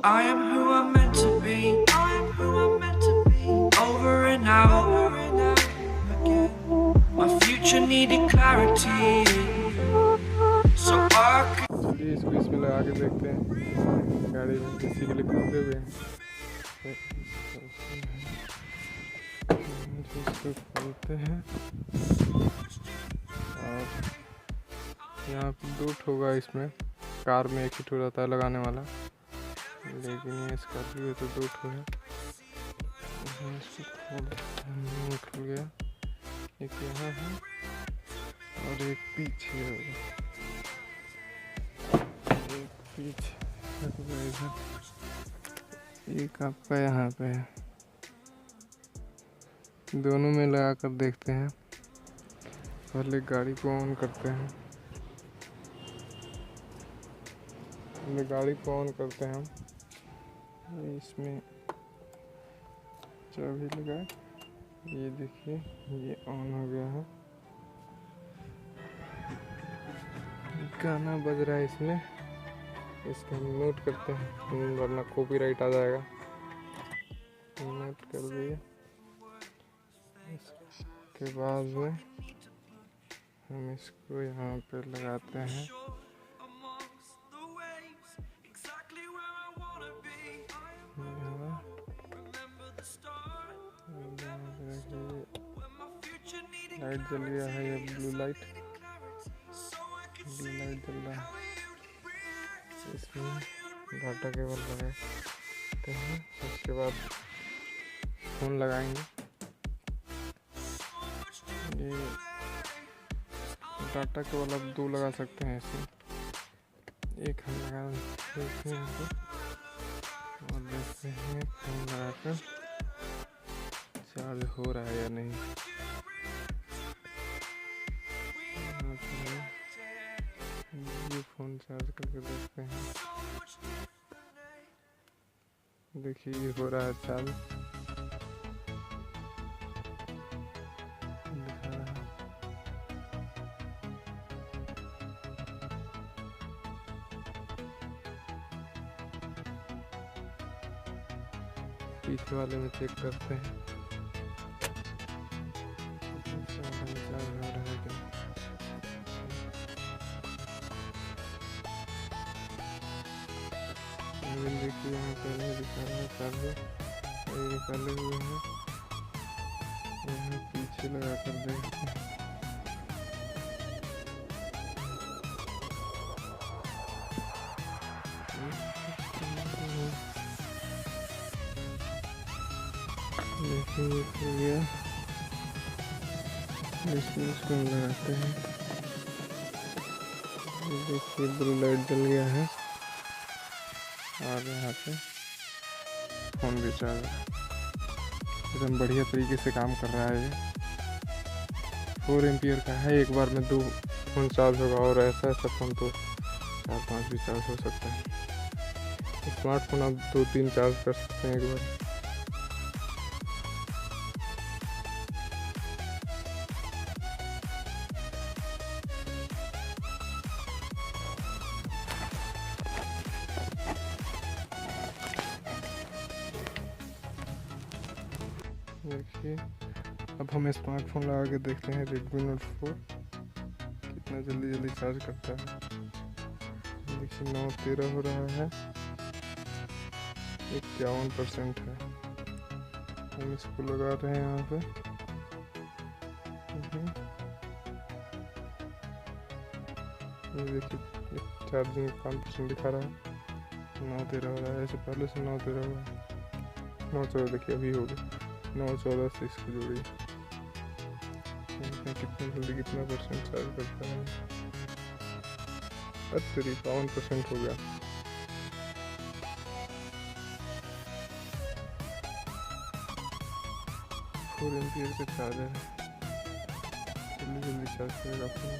I am who I'm meant to be. I am who I'm meant to be. Over and out again. My future needed clarity. So I could. चलिए इसको इसमें लगा के देखते हैं गाड़ी में, बेसिकली कूदे हुए हैं। इसको खोलते हैं और यहाँ पे 2 होगा इसमें। कार में 1 ही ठो रहता है लगाने वाला, लेकिन ये स्कॉर्पियो है तो 2 है। इसको खुल गया, एक यहाँ है और एक पीछे होगा, एक पीछे इधर, एक आपका यहाँ पे है। दोनों में लगा कर देखते हैं। पहले गाड़ी को ऑन करते हैं, हम। इसमें चाबी लगा, ये देखिए ये ऑन हो गया है। गाना बज रहा है इसमें, इसको हम नोट करते हैं वरना कॉपीराइट आ जाएगा। नोट कर दिए। इसके बाद में हम इसको यहाँ पे लगाते हैं। लाइट जल गया है, ये ब्लू लाइट जल रहा है। इसमें डाटा केबल लगाते हैं, उसके बाद फ़ोन लगाएंगे। ये डाटा केबल आप 2 लगा सकते हैं इसमें, एक हम लगा देते हैं और देखते हैं फ़ोन लगाकर चार्ज हो रहा है या नहीं। ये फ़ोन चार्ज करके देखते हैं। देखिए ये हो रहा है चार्ज, दिखा रहा है। पीछे वाले में चेक करते हैं पीछे वाले में चार्ज हो रहा है कि नहीं। देखिए यहाँ पहले दिखा रहा है चार्जर, ये निकाले हुए हैं। यहाँ पीछे लगा कर देखते हैं। देखिए ये हो गया, इसमें इसको हम लगाते हैं। देखिए ब्लू लाइट जल गया है और यहाँ पे फ़ोन भी चार्ज एकदम बढ़िया तरीके से काम कर रहा है। ये 4 एम्पियर का है, एक बार में 2 फ़ोन चार्ज होगा और ऐसा फ़ोन तो 4-5 भी चार्ज हो सकता है। स्मार्टफोन आप 2-3 चार्ज कर सकते हैं एक बार। देखिए अब हम स्मार्टफोन लगा के देखते हैं Redmi Note 4 कितना जल्दी चार्ज करता है। देखिए 9:13 हो रहा है, 51% है। हम इसको लगा रहे हैं यहाँ पे। ये देखिए चार्जिंग 5% दिखा रहा है, 9:13 हो रहा है। ऐसे पहले से 9:13 हुआ, 9:14 देखिए अभी हो गया, 9:14 से इसको जोड़िए, कितना जल्दी कितना परसेंट चार्ज करता है। 52% हो गया। फोर एम्पियर का चार्जर है, जल्दी चार्ज करेगा फोन।